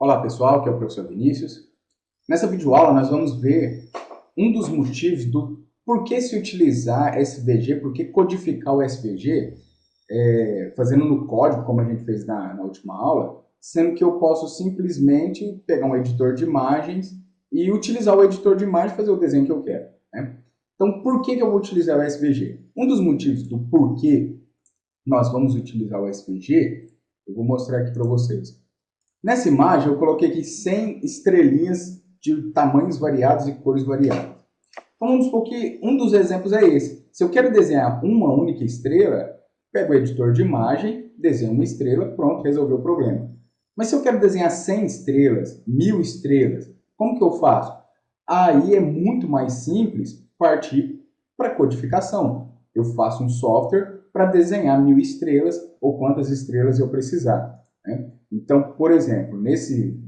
Olá pessoal, aqui é o professor Vinícius. Nessa videoaula nós vamos ver um dos motivos do porquê se utilizar SVG, por que codificar o SVG, fazendo no código, como a gente fez na última aula, sendo que eu posso simplesmente pegar um editor de imagens e utilizar o editor de imagens e fazer o desenho que eu quero, né? Então, por que eu vou utilizar o SVG? Um dos motivos do porquê nós vamos utilizar o SVG, eu vou mostrar aqui para vocês. Nessa imagem, eu coloquei aqui 100 estrelinhas de tamanhos variados e cores variadas. Então, vamos supor que um dos exemplos é esse. Se eu quero desenhar uma única estrela, pego o editor de imagem, desenho uma estrela, pronto, resolveu o problema. Mas se eu quero desenhar 100 estrelas, 1000 estrelas, como que eu faço? Aí é muito mais simples partir para codificação. Eu faço um software para desenhar 1000 estrelas ou quantas estrelas eu precisar, né? Então, por exemplo, nesse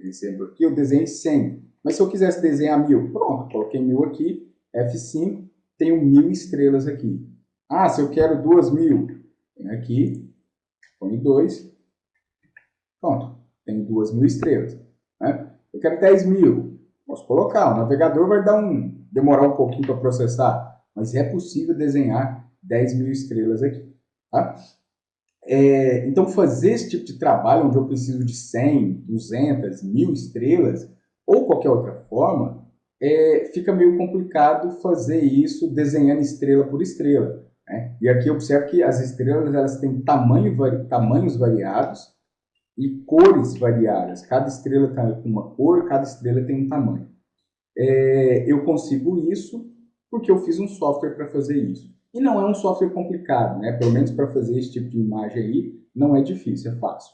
exemplo aqui eu desenhei 100, mas se eu quisesse desenhar 1000, pronto, coloquei 1000 aqui, F5, tenho 1000 estrelas aqui. Ah, se eu quero 2000, tenho aqui, ponho 2, pronto, tenho 2000 estrelas, né? Eu quero 10.000, posso colocar, o navegador vai demorar um pouquinho para processar, mas é possível desenhar 10.000 estrelas aqui, tá? Então, fazer esse tipo de trabalho, onde eu preciso de 100, 200, 1000 estrelas, ou qualquer outra forma, fica meio complicado fazer isso desenhando estrela por estrela, né? E aqui observe que as estrelas elas têm tamanhos variados e cores variadas. Cada estrela tem uma cor, cada estrela tem um tamanho. Eu consigo isso porque eu fiz um software para fazer isso. E não é um software complicado, né? Pelo menos para fazer esse tipo de imagem aí, não é difícil, é fácil.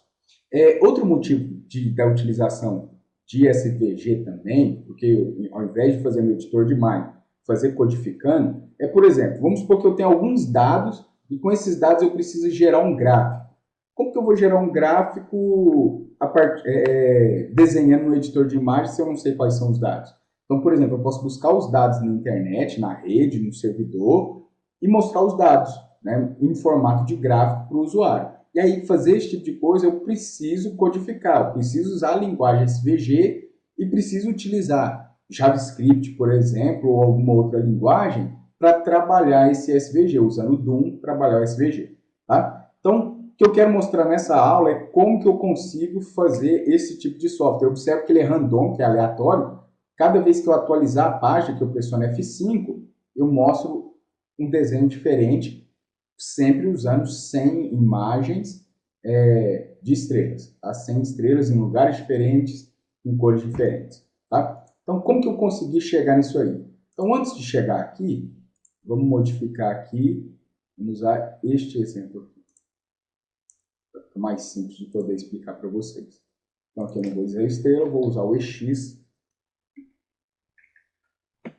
Outro motivo da utilização de SVG também, porque ao invés de fazer no editor de imagem, fazer codificando, por exemplo, vamos supor que eu tenho alguns dados e com esses dados eu preciso gerar um gráfico. Como que eu vou gerar um gráfico desenhando no editor de imagem se eu não sei quais são os dados? Então, por exemplo, eu posso buscar os dados na internet, na rede, no servidor, e mostrar os dados, né, em formato de gráfico para o usuário. E aí, fazer esse tipo de coisa, eu preciso codificar, eu preciso usar a linguagem SVG e preciso utilizar JavaScript, por exemplo, ou alguma outra linguagem para trabalhar esse SVG, usando o Doom, trabalhar o SVG. Tá? Então, o que eu quero mostrar nessa aula é como que eu consigo fazer esse tipo de software. Eu observo que ele é random, que é aleatório. Cada vez que eu atualizar a página, que eu pressiono F5, eu mostro um desenho diferente, sempre usando 100 imagens de estrelas. Tá? 100 estrelas em lugares diferentes, em cores diferentes. Tá? Então, como que eu consegui chegar nisso aí? Então, antes de chegar aqui, vamos modificar aqui, vamos usar este exemplo aqui. Para ficar mais simples de poder explicar para vocês. Então, aqui eu não vou usar a estrela, eu vou usar o EX.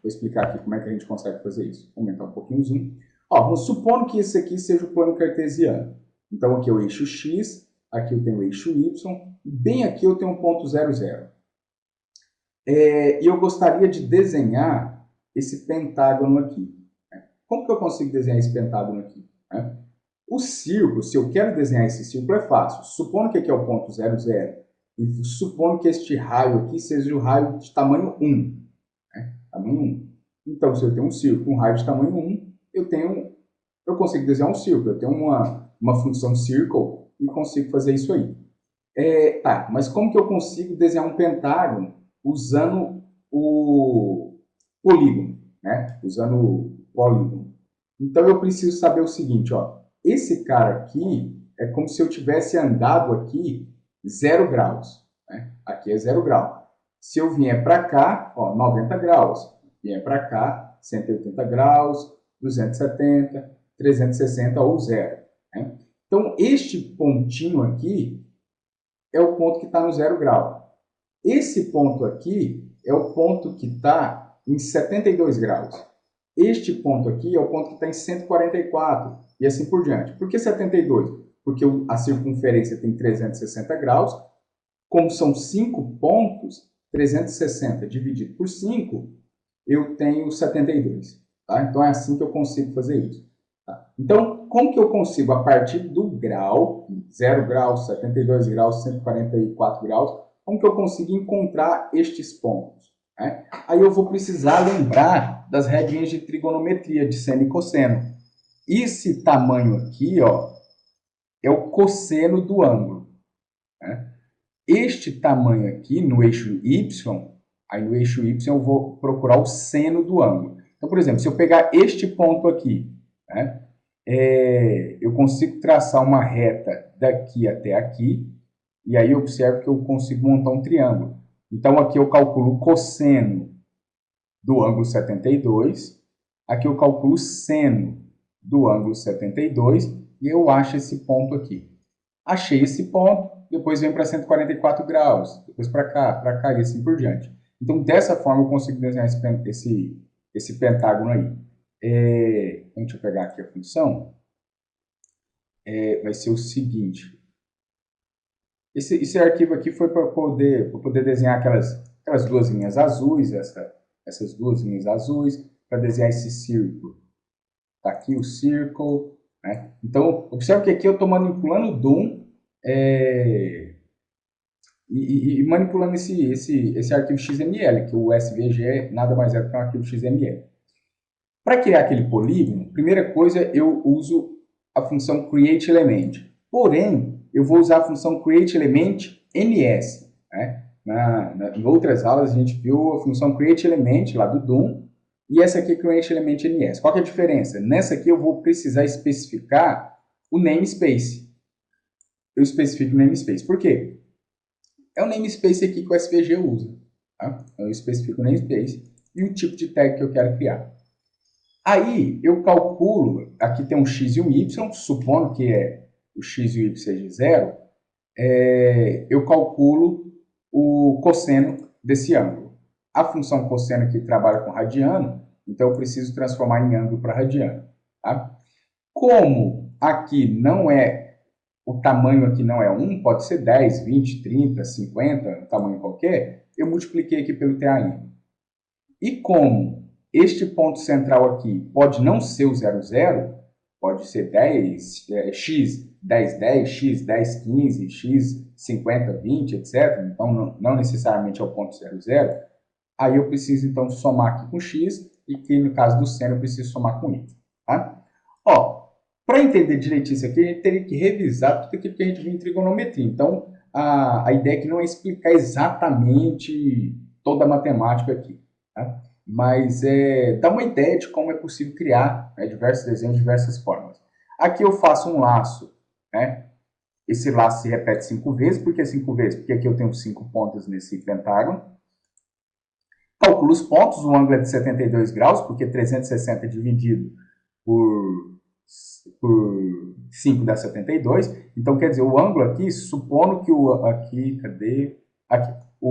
Vou explicar aqui como é que a gente consegue fazer isso. Vou aumentar um pouquinho o zoom. Vamos supor que esse aqui seja o plano cartesiano. Então, aqui é o eixo X, aqui eu tenho o eixo Y, e bem aqui eu tenho um ponto 0, 0. E eu gostaria de desenhar esse pentágono aqui. Como que eu consigo desenhar esse pentágono aqui? O círculo, se eu quero desenhar esse círculo, é fácil. Supondo que aqui é o ponto 0, 0, e supondo que este raio aqui seja o raio de tamanho 1. Tamanho 1. Então, se eu tenho um círculo com raio de tamanho 1, eu consigo desenhar um círculo. Eu tenho uma função circle e consigo fazer isso aí. Tá, mas como que eu consigo desenhar um pentágono usando o polígono, né? Usando o polígono. Então, eu preciso saber o seguinte, ó. Esse cara aqui é como se eu tivesse andado aqui 0 graus. Né? Aqui é 0 grau. Se eu vier para cá, ó, 90 graus. Vier para cá, 180 graus, 270, 360 ou 0. Né? Então, este pontinho aqui é o ponto que está no 0 grau. Esse ponto aqui é o ponto que está em 72 graus. Este ponto aqui é o ponto que está em 144 e assim por diante. Por que 72? Porque a circunferência tem 360 graus. Como são 5 pontos, 360 dividido por 5, eu tenho 72. Tá? Então, é assim que eu consigo fazer isso. Tá? Então, como que eu consigo, a partir do grau, 0 graus, 72 graus, 144 graus, como que eu consigo encontrar estes pontos? Né? Aí eu vou precisar lembrar das regrinhas de trigonometria, de seno e cosseno. Esse tamanho aqui, ó, é o cosseno do ângulo. Né? Este tamanho aqui, no eixo Y, aí no eixo Y eu vou procurar o seno do ângulo. Então, por exemplo, se eu pegar este ponto aqui, né, eu consigo traçar uma reta daqui até aqui, e aí eu observo que eu consigo montar um triângulo. Então, aqui eu calculo o cosseno do ângulo 72, aqui eu calculo o seno do ângulo 72, e eu acho esse ponto aqui. Achei esse ponto, depois vem para 144 graus, depois para cá, e assim por diante. Então, dessa forma, eu consigo desenhar esse pentágono aí. Deixa eu pegar aqui a função. Vai ser o seguinte. Esse arquivo aqui foi para poder desenhar aquelas duas linhas azuis, essas duas linhas azuis, para desenhar esse círculo. Está aqui o círculo. Né? Então, observe que aqui eu estou manipulando o DOM e manipulando esse arquivo XML, que o SVG nada mais é do que um arquivo XML. Para criar aquele polígono, primeira coisa, eu uso a função createElement. Porém, eu vou usar a função createElement_ns. Né? Em outras aulas, a gente viu a função createElement lá do DOM, e essa aqui é createElement_ns. Qual que é a diferença? Nessa aqui eu vou precisar especificar o namespace. Eu especifico o namespace. Por quê? É o namespace aqui que o SVG usa. Tá? Então, eu especifico o namespace e o tipo de tag que eu quero criar. Aí, eu calculo, aqui tem um x e um y, supondo que o x e o y seja zero, eu calculo o cosseno desse ângulo. A função cosseno aqui trabalha com radiano, então eu preciso transformar em ângulo para radiano. Tá? Como aqui não o tamanho aqui não é 1, pode ser 10, 20, 30, 50, um tamanho qualquer, eu multipliquei aqui pelo TAI. E como este ponto central aqui pode não ser o 0, 0, pode ser 10, x 10, 10, x 10, 15, x 50, 20, etc. Então, não necessariamente é o ponto 0, 0. Aí eu preciso, então, somar aqui com x, e que no caso do seno eu preciso somar com y. Tá? Ó, para entender direitinho isso aqui, a gente teria que revisar tudo aquilo que a gente viu em trigonometria. Então, a ideia aqui não é explicar exatamente toda a matemática aqui. Tá? Mas dá uma ideia de como é possível criar, né, diversos desenhos, diversas formas. Aqui eu faço um laço, né? Esse laço se repete 5 vezes. Por que 5 vezes? Porque aqui eu tenho 5 pontos nesse pentágono. Calculo os pontos, o ângulo é de 72 graus, porque 360 dividido por 5 dá 72. Então, quer dizer, o ângulo aqui, supondo que o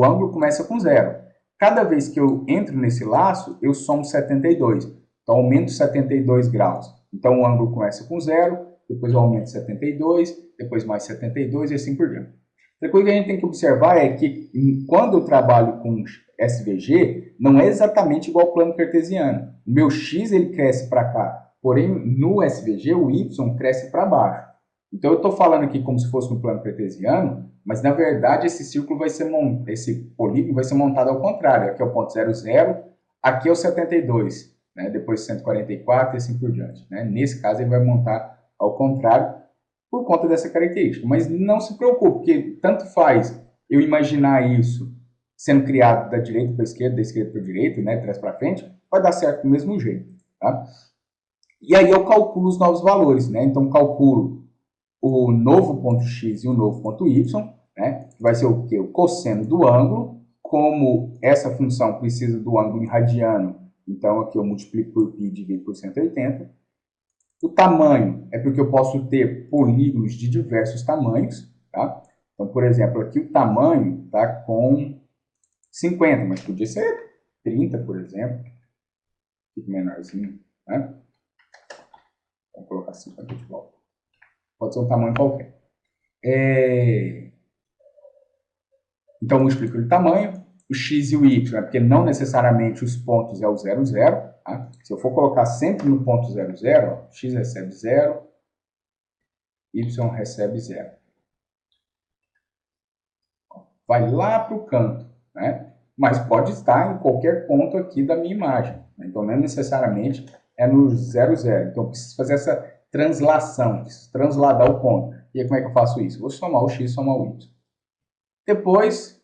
ângulo começa com 0. Cada vez que eu entro nesse laço, eu somo 72. Então, aumento 72 graus. Então, o ângulo começa com 0, depois eu aumento 72, depois mais 72 e assim por diante. Outra coisa que a gente tem que observar é que, quando eu trabalho com SVG, não é exatamente igual ao plano cartesiano. O meu x ele cresce para cá, porém, no SVG, o y cresce para baixo. Então, eu estou falando aqui como se fosse no plano cartesiano, mas, na verdade, esse polígono vai ser montado ao contrário. Aqui é o ponto 0, 0, aqui é o 72, né? Depois 144 e assim por diante. Né? Nesse caso, ele vai montar ao contrário por conta dessa característica. Mas não se preocupe, porque tanto faz eu imaginar isso sendo criado da direita para a esquerda, da esquerda para a direita, né? Trás para frente, vai dar certo do mesmo jeito. Tá? E aí eu calculo os novos valores. Né? Então, calculo o novo ponto x e o novo ponto y, né? Que vai ser o quê? O cosseno do ângulo. Como essa função precisa do ângulo em radiano, então aqui eu multiplico por π e divido por 180. O tamanho é porque eu posso ter polígonos de diversos tamanhos. Tá? Então, por exemplo, aqui o tamanho está com 50, mas podia ser 30, por exemplo. Fica menorzinho. Né? Vamos colocar 50 de volta. Pode ser um tamanho qualquer. Então, eu multiplico o tamanho, o x e o y, né? Porque não necessariamente os pontos é o 0, 0. Tá? Se eu for colocar sempre no ponto 0, 0, ó, x recebe 0, y recebe 0. vai lá para o canto, né? Mas pode estar em qualquer ponto aqui da minha imagem. Né? Então, não necessariamente é no 0, 0. Então, eu preciso fazer essa translação, preciso transladar o ponto. E aí, como é que eu faço isso? Vou somar o x, somar o y. Depois,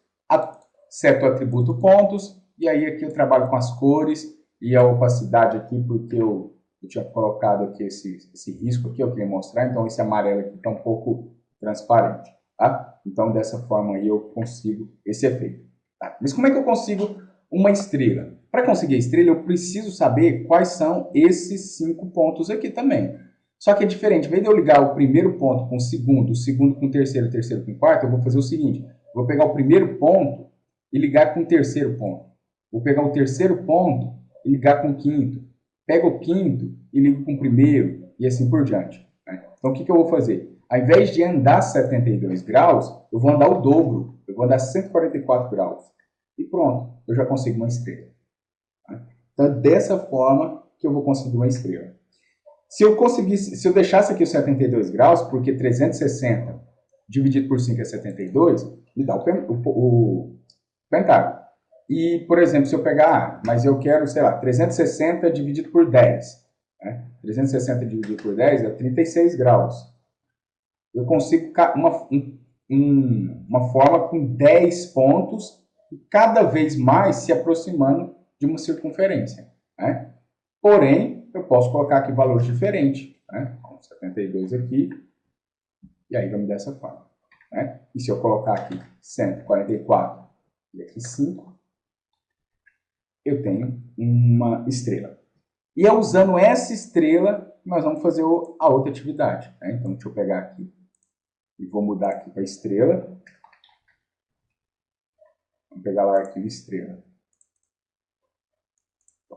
seto o atributo pontos, e aí aqui eu trabalho com as cores e a opacidade aqui, porque eu tinha colocado aqui esse risco aqui, eu queria mostrar, então esse amarelo aqui está um pouco transparente, tá? Então, dessa forma aí eu consigo esse efeito. Tá? Mas como é que eu consigo uma estrela? Para conseguir a estrela, eu preciso saber quais são esses 5 pontos aqui também. Só que é diferente, em vez de eu ligar o primeiro ponto com o segundo com o terceiro com o quarto, eu vou fazer o seguinte, vou pegar o primeiro ponto e ligar com o terceiro ponto. Vou pegar o terceiro ponto e ligar com o quinto. Pego o quinto e ligo com o primeiro e assim por diante. Né? Então, o que eu vou fazer? Ao invés de andar 72 graus, eu vou andar o dobro. Eu vou andar 144 graus. E pronto, eu já consigo uma estrela. Né? Então, é dessa forma que eu vou conseguir uma estrela. Se eu deixasse aqui os 72 graus, porque 360 dividido por 5 é 72, me dá o pentágono. E, por exemplo, se eu pegar, mas eu quero, sei lá, 360 dividido por 10. Né? 360 dividido por 10 é 36 graus. Eu consigo uma forma com 10 pontos e cada vez mais se aproximando de uma circunferência. Né? Porém, eu posso colocar aqui valores diferentes. Né? 72 aqui, e aí vai me dar essa forma. Né? E se eu colocar aqui 144 e aqui 5, eu tenho uma estrela. E é usando essa estrela que nós vamos fazer a outra atividade. Né? Então, deixa eu pegar aqui e vou mudar aqui para estrela. Vamos pegar lá o arquivo estrela.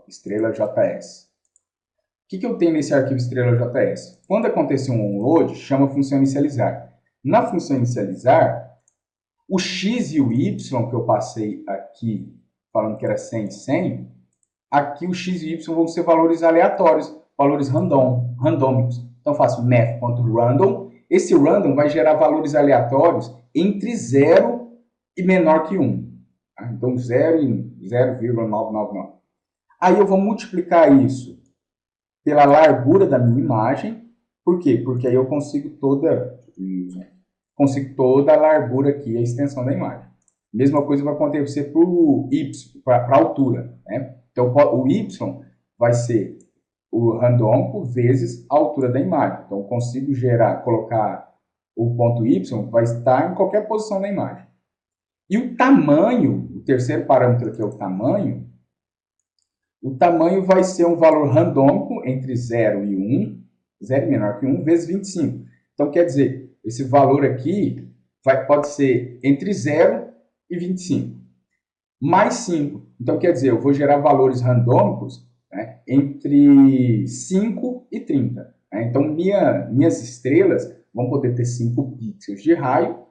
Estrela JS. O que eu tenho nesse arquivo estrela JS? Quando acontecer um onload, chama a função inicializar. Na função inicializar, o x e o y que eu passei aqui, falando que era 100 e 100, aqui o x e y vão ser valores aleatórios, valores randômicos. Então, eu faço math.random. Esse random vai gerar valores aleatórios entre 0 e menor que 1. Tá? Então, 0 e 0,999. Aí eu vou multiplicar isso pela largura da minha imagem. Por quê? Porque aí eu consigo toda a largura aqui, a extensão da imagem. Mesma coisa vai acontecer para o y, para a altura. Né? Então, o y vai ser o randômico vezes a altura da imagem. Então, eu consigo colocar o ponto y, vai estar em qualquer posição da imagem. E o tamanho, o terceiro parâmetro aqui é o tamanho vai ser um valor randômico entre 0 e 1, 0 menor que 1, vezes 25. Então, quer dizer, esse valor aqui pode ser entre 0 e 25, mais 5. Então, quer dizer, eu vou gerar valores randômicos, né, entre 5 e 30. Né? Então, minhas estrelas vão poder ter 5 pixels de raio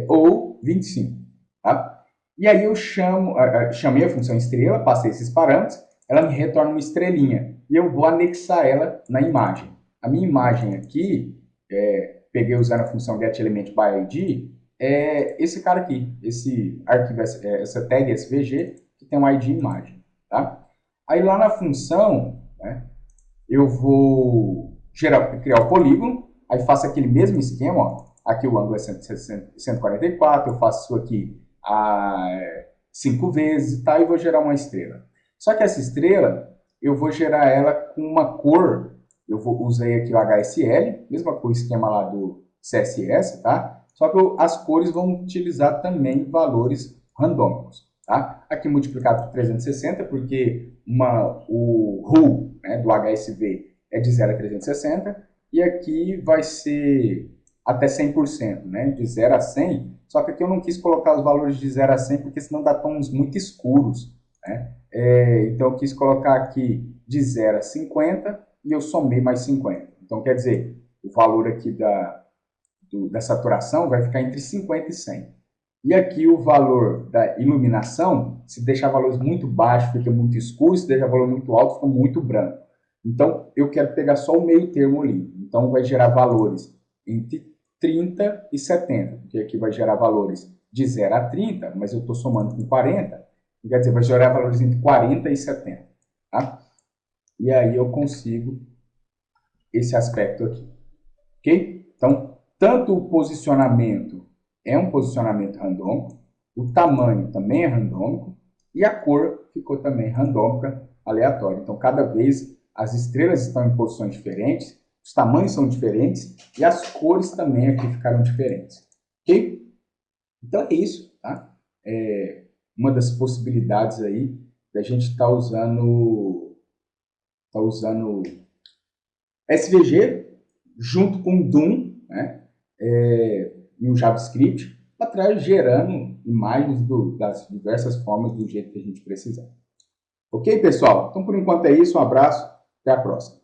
ou 25. Tá? E aí eu chamei a função estrela, passei esses parâmetros, ela me retorna uma estrelinha. E eu vou anexar ela na imagem. A minha imagem aqui, peguei usando a função getElementById, é esse cara aqui, esse arquivo, essa tag SVG, que tem um ID imagem. Tá? Aí lá na função, né, eu vou criar o polígono, aí faço aquele mesmo esquema, ó, aqui o ângulo é 144, eu faço isso aqui 5 vezes, tá? E vou gerar uma estrela. Só que essa estrela, eu vou gerar ela com uma cor, usei aqui o HSL, mesma coisa, esquema lá do CSS, tá? Só que as cores vão utilizar também valores randômicos, tá? Aqui multiplicado por 360, porque o RU, né, do HSV é de 0 a 360, e aqui vai ser até 100%, né? De 0 a 100, só que aqui eu não quis colocar os valores de 0 a 100, porque senão dá tons muito escuros, né? Então eu quis colocar aqui de 0 a 50 e eu somei mais 50. Então quer dizer, o valor aqui da saturação vai ficar entre 50 e 100. E aqui o valor da iluminação, se deixar valores muito baixos, fica muito escuro, se deixar valor muito alto, fica muito branco. Então eu quero pegar só o meio termo ali. Então vai gerar valores entre 30 e 70, porque aqui vai gerar valores de 0 a 30, mas eu estou somando com 40, quer dizer, vai gerar valores entre 40 e 70. Tá? E aí eu consigo esse aspecto aqui. Ok? Então, tanto o posicionamento é um posicionamento randômico, o tamanho também é randômico, e a cor ficou também randômica, aleatória. Então, cada vez as estrelas estão em posições diferentes, os tamanhos são diferentes, e as cores também aqui ficaram diferentes. Ok? Então é isso, tá? É uma das possibilidades aí da gente estar usando SVG junto com o Doom, né? E o JavaScript para trás gerando imagens das diversas formas do jeito que a gente precisar. Ok, pessoal? Então por enquanto é isso, um abraço, até a próxima.